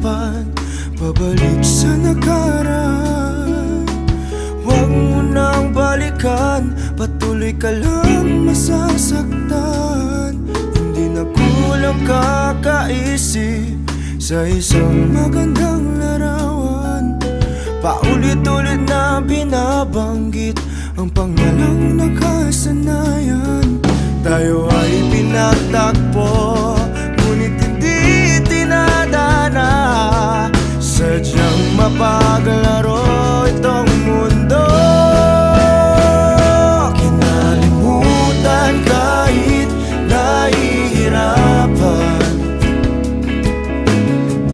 hirapan, pabalik sa nakaraan. Huwag mo nang balikan, patuloy ka lang masasaktan. Hindi na kulang kakaisip sa isang magandang larawan. Paulit-ulit na binabanggit ang pangalang nakasanayan. Tayo ay pinagtagpo